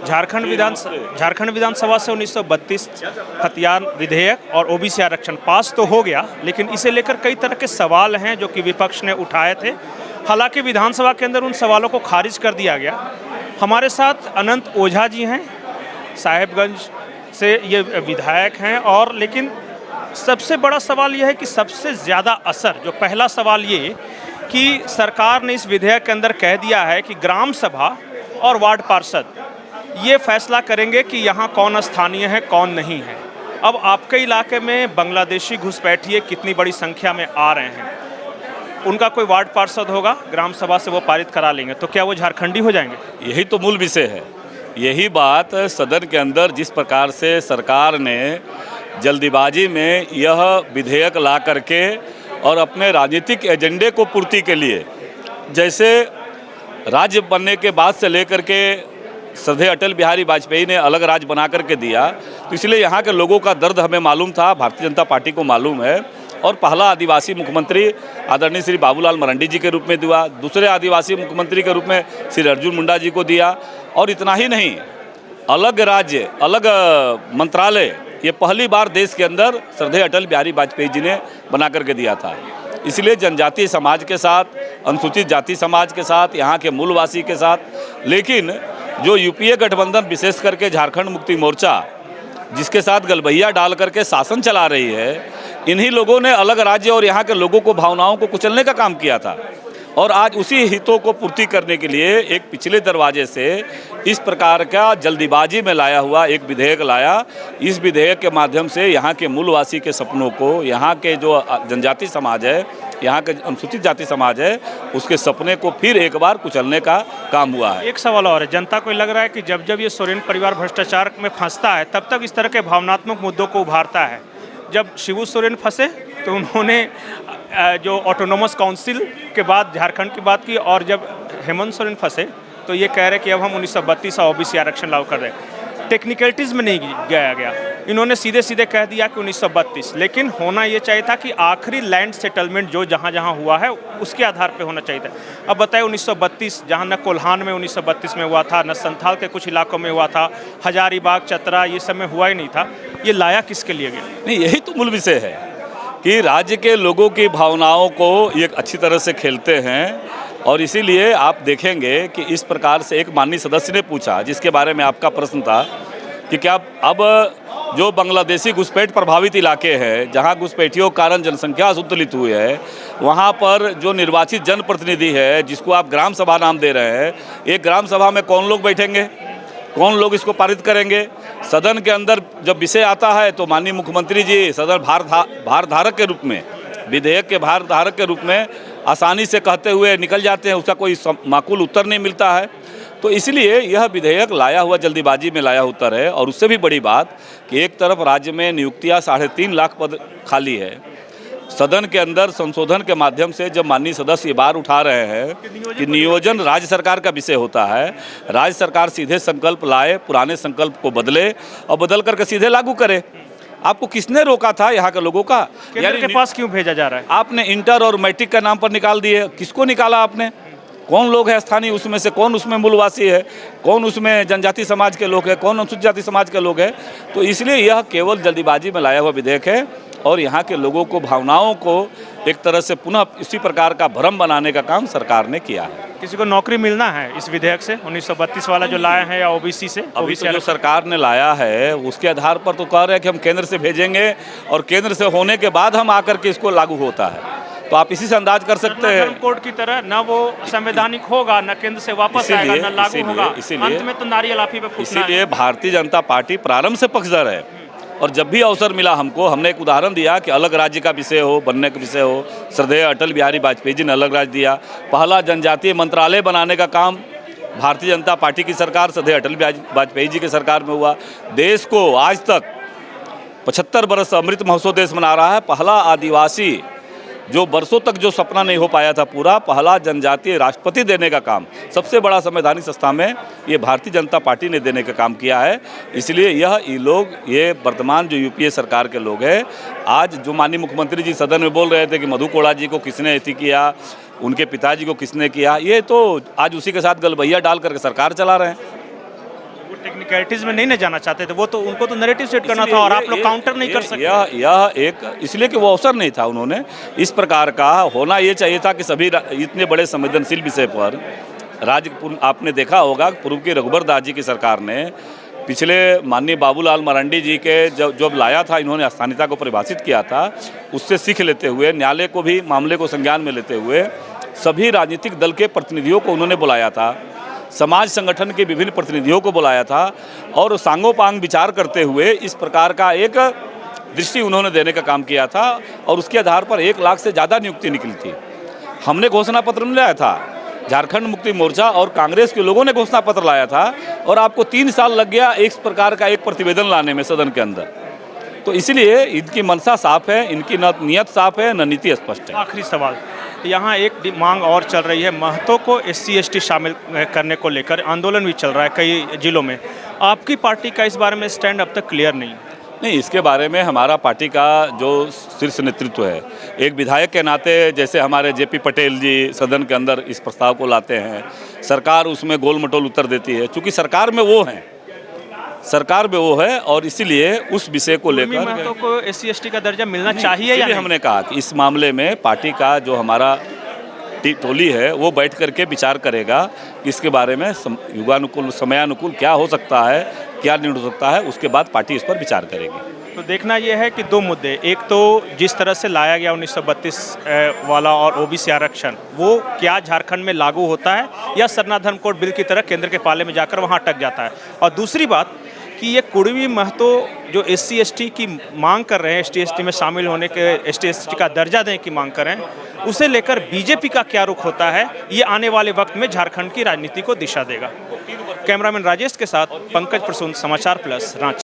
झारखंड विधानसभा से 1932 खतियान विधेयक और ओबीसी आरक्षण पास तो हो गया, लेकिन इसे लेकर कई तरह के सवाल हैं जो कि विपक्ष ने उठाए थे। हालांकि विधानसभा के अंदर उन सवालों को खारिज कर दिया गया। हमारे साथ अनंत ओझा जी हैं, साहेबगंज से ये विधायक हैं, और लेकिन सबसे बड़ा सवाल यह है कि सबसे ज़्यादा असर, जो पहला सवाल ये कि सरकार ने इस विधेयक के अंदर कह दिया है कि ग्राम सभा और वार्ड पार्षद ये फैसला करेंगे कि यहाँ कौन स्थानीय है कौन नहीं है। अब आपके इलाके में बांग्लादेशी घुसपैठिए कितनी बड़ी संख्या में आ रहे हैं, उनका कोई वार्ड पार्षद होगा, ग्राम सभा से वो पारित करा लेंगे, तो क्या वो झारखंडी हो जाएंगे? यही तो मूल विषय है। यही बात सदन के अंदर जिस प्रकार से सरकार ने जल्दीबाजी में यह विधेयक ला करके और अपने राजनीतिक एजेंडे को पूर्ति के लिए, जैसे राज्य बनने के बाद से लेकर के श्रद्धेय अटल बिहारी वाजपेयी ने अलग राज्य बना करके दिया, तो इसलिए यहाँ के लोगों का दर्द हमें मालूम था, भारतीय जनता पार्टी को मालूम है। और पहला आदिवासी मुख्यमंत्री आदरणीय श्री बाबूलाल मरांडी जी के रूप में दिया, दूसरे आदिवासी मुख्यमंत्री के रूप में श्री अर्जुन मुंडा जी को दिया। और इतना ही नहीं, अलग राज्य अलग मंत्रालय ये पहली बार देश के अंदर श्रद्धेय अटल बिहारी वाजपेयी जी ने बना करके दिया था। इसलिए जनजातीय समाज के साथ, अनुसूचित जाति समाज के साथ, यहाँ के मूलवासी के साथ, लेकिन जो यूपीए गठबंधन विशेष करके झारखंड मुक्ति मोर्चा जिसके साथ गलबैया डाल करके शासन चला रही है, इन्हीं लोगों ने अलग राज्य और यहाँ के लोगों को भावनाओं को कुचलने का काम किया था। और आज उसी हितों को पूर्ति करने के लिए एक पिछले दरवाजे से इस प्रकार का जल्दीबाजी में लाया हुआ एक विधेयक लाया। इस विधेयक के माध्यम से यहाँ के मूलवासी के सपनों को, यहाँ के जो जनजाति समाज है, यहाँ के अनुसूचित जाति समाज है, उसके सपने को फिर एक बार कुचलने का काम हुआ है। एक सवाल और है, जनता को लग रहा है कि जब जब ये सोरेन परिवार भ्रष्टाचार में फंसता है तब तक इस तरह के भावनात्मक मुद्दों को उभारता है। जब शिबू सोरेन फंसे तो उन्होंने जो ऑटोनोमस काउंसिल के बाद झारखंड की बात की, और जब हेमंत सोरेन फंसे तो ये कह रहे कि अब हम 1932 और ओबीसी आरक्षण लागू कर रहे हैं। टेक्निकलिटीज़ में नहीं गया, इन्होंने सीधे सीधे कह दिया कि 1932, लेकिन होना ये चाहिए था कि आखिरी लैंड सेटलमेंट जो जहाँ जहाँ हुआ है उसके आधार पे होना चाहिए था। अब बताइए 1932 जहाँ न कोल्हान में 1932 में हुआ था, न संथाल के कुछ इलाकों में हुआ था, हजारीबाग, चतरा, ये सब में हुआ ही नहीं था। ये लाया किसके लिए गया? नहीं, यही तो मूल विषय है कि राज्य के लोगों की भावनाओं को ये अच्छी तरह से खेलते हैं। और इसीलिए आप देखेंगे कि इस प्रकार से एक माननीय सदस्य ने पूछा, जिसके बारे में आपका प्रश्न था, कि क्या अब जो बांग्लादेशी घुसपैठ प्रभावित इलाके हैं, जहां घुसपैठियों के कारण जनसंख्या असंतुलित हुई है, वहां पर जो निर्वाचित जनप्रतिनिधि है, जिसको आप ग्राम सभा नाम दे रहे हैं, एक ग्राम सभा में कौन लोग बैठेंगे, कौन लोग इसको पारित करेंगे? सदन के अंदर जब विषय आता है तो माननीय मुख्यमंत्री जी सदन भारधारक के रूप में, विधेयक के भारधारक के रूप में आसानी से कहते हुए निकल जाते हैं, उसका कोई माकूल उत्तर नहीं मिलता है। तो इसलिए यह विधेयक लाया हुआ जल्दीबाजी में लाया उत्तर है। और उससे भी बड़ी बात कि एक तरफ राज्य में नियुक्तियां 3.5 लाख पद खाली है, सदन के अंदर संशोधन के माध्यम से जब माननीय सदस्य ये बार उठा रहे हैं कि नियोजन राज्य सरकार का विषय होता है, राज्य सरकार सीधे संकल्प लाए, पुराने संकल्प को बदले और बदल करके सीधे लागू करे। आपको किसने रोका था यहाँ के लोगों का? केंद्र के पास क्यों भेजा जा रहा है? आपने इंटर और मैट्रिक का नाम पर निकाल दिए। किसको निकाला आपने? कौन लोग हैं स्थानीय उसमें से, कौन उसमें मूलवासी है, कौन उसमें जनजाति समाज के लोग हैं, कौन अनुसूचित जाति समाज के लोग हैं? तो इसलिए यह केवल जल्दीबाजी में लाया हुआ विधेयक है और यहाँ के लोगों को, भावनाओं को एक तरह से पुनः इसी प्रकार का भ्रम बनाने का काम सरकार ने किया है। किसी को नौकरी मिलना है इस विधेयक से, 1932 वाला जो लाया है, या ओबीसी से? अभी तो जो सरकार ने लाया है उसके आधार पर तो कह रहे हैं कि हम केंद्र से भेजेंगे और केंद्र से होने के बाद हम आकर के इसको लागू होता है। तो आप इसी से अंदाज कर सकते हैं, कोर्ट की तरह न वो संवैधानिक होगा, न केंद्र से वापस आएगा, न लागू होगा, अंत में तो नारियल आफी पे फूटना है। इसीलिए भारतीय जनता पार्टी प्रारंभ से पक्षधर है। और जब भी अवसर मिला हमको, हमने एक उदाहरण दिया कि अलग राज्य का विषय हो, बनने का विषय हो, श्रद्धेय अटल बिहारी वाजपेयी जी ने अलग राज्य दिया। पहला जनजातीय मंत्रालय बनाने का काम भारतीय जनता पार्टी की सरकार, श्रद्धेय अटल बिहारी वाजपेयी जी की सरकार में हुआ। देश को आज तक 75 वर्ष अमृत महोत्सव देश मना रहा है। पहला आदिवासी जो वर्षों तक जो सपना नहीं हो पाया था पूरा, पहला जनजातीय राष्ट्रपति देने का काम सबसे बड़ा संवैधानिक संस्था में ये भारतीय जनता पार्टी ने देने का काम किया है। इसलिए ये लोग, ये वर्तमान जो यूपीए सरकार के लोग हैं, आज जो माननीय मुख्यमंत्री जी सदन में बोल रहे थे कि मधु कोड़ा जी को किसने ऐसी किया, उनके पिताजी को किसने किया, ये तो आज उसी के साथ गलबैया डाल करके सरकार चला रहे हैं। टेक्निकलिटीज में नहीं ना जाना चाहते थे, वो तो उनको तो नैरेटिव सेट करना था और आप लोग काउंटर नहीं कर सकते। यह एक इसलिए कि वो अवसर नहीं था, उन्होंने इस प्रकार का होना ये चाहिए था कि सभी इतने बड़े संवेदनशील विषय पर आपने देखा होगा पूर्व की रघुबर दास जी की सरकार ने पिछले माननीय बाबूलाल मरांडी जी के जब लाया था, इन्होंने स्थानीयता को परिभाषित किया था, उससे सीख लेते हुए न्यायालय को भी मामले को संज्ञान में लेते हुए सभी राजनीतिक दल के प्रतिनिधियों को उन्होंने बुलाया था, समाज संगठन के विभिन्न प्रतिनिधियों को बुलाया था और सांगोपांग विचार करते हुए इस प्रकार का एक दृष्टि उन्होंने देने का काम किया था और उसके आधार पर 1 लाख से ज़्यादा नियुक्ति निकली थी। हमने घोषणा पत्र में लाया था, झारखंड मुक्ति मोर्चा और कांग्रेस के लोगों ने घोषणा पत्र लाया था और आपको 3 साल लग गया इस प्रकार का एक प्रतिवेदन लाने में सदन के अंदर। तो इसलिए इनकी मनसा साफ है, इनकी न नीयत साफ है, न नीति स्पष्ट है। आखिरी सवाल, यहाँ एक मांग और चल रही है, महतो को SC ST शामिल करने को लेकर आंदोलन भी चल रहा है कई जिलों में। आपकी पार्टी का इस बारे में स्टैंड अब तक क्लियर नहीं? नहीं, इसके बारे में हमारा पार्टी का जो शीर्ष नेतृत्व है, एक विधायक के नाते जैसे हमारे JP पटेल जी सदन के अंदर इस प्रस्ताव को लाते हैं, सरकार उसमें गोल मटोल उत्तर देती है, क्योंकि सरकार में वो है और इसीलिए उस विषय को लेकर महतो को SC ST का दर्जा मिलना चाहिए या नहीं? हमने कहा कि इस मामले में पार्टी का जो हमारा टोली है वो बैठ करके विचार करेगा कि इसके बारे में युगानुकूल समयानुकूल क्या हो सकता है, क्या निर्णय हो सकता है, उसके बाद पार्टी इस पर विचार करेगी। तो देखना यह है कि 2 मुद्दे, एक तो जिस तरह से लाया गया 1932 वाला और OBC आरक्षण, वो क्या झारखंड में लागू होता है या सरना धर्म कोड बिल की तरह केंद्र के पाले में जाकर वहाँ अटक जाता है, और दूसरी बात कि ये कुड़वी महतो जो SC ST की मांग कर रहे हैं, ST ST में शामिल होने के, ST ST का दर्जा देने की मांग कर रहे हैं, उसे लेकर बीजेपी का क्या रुख होता है, ये आने वाले वक्त में झारखंड की राजनीति को दिशा देगा। कैमरामैन राजेश के साथ पंकज प्रसून, समाचार प्लस, रांची।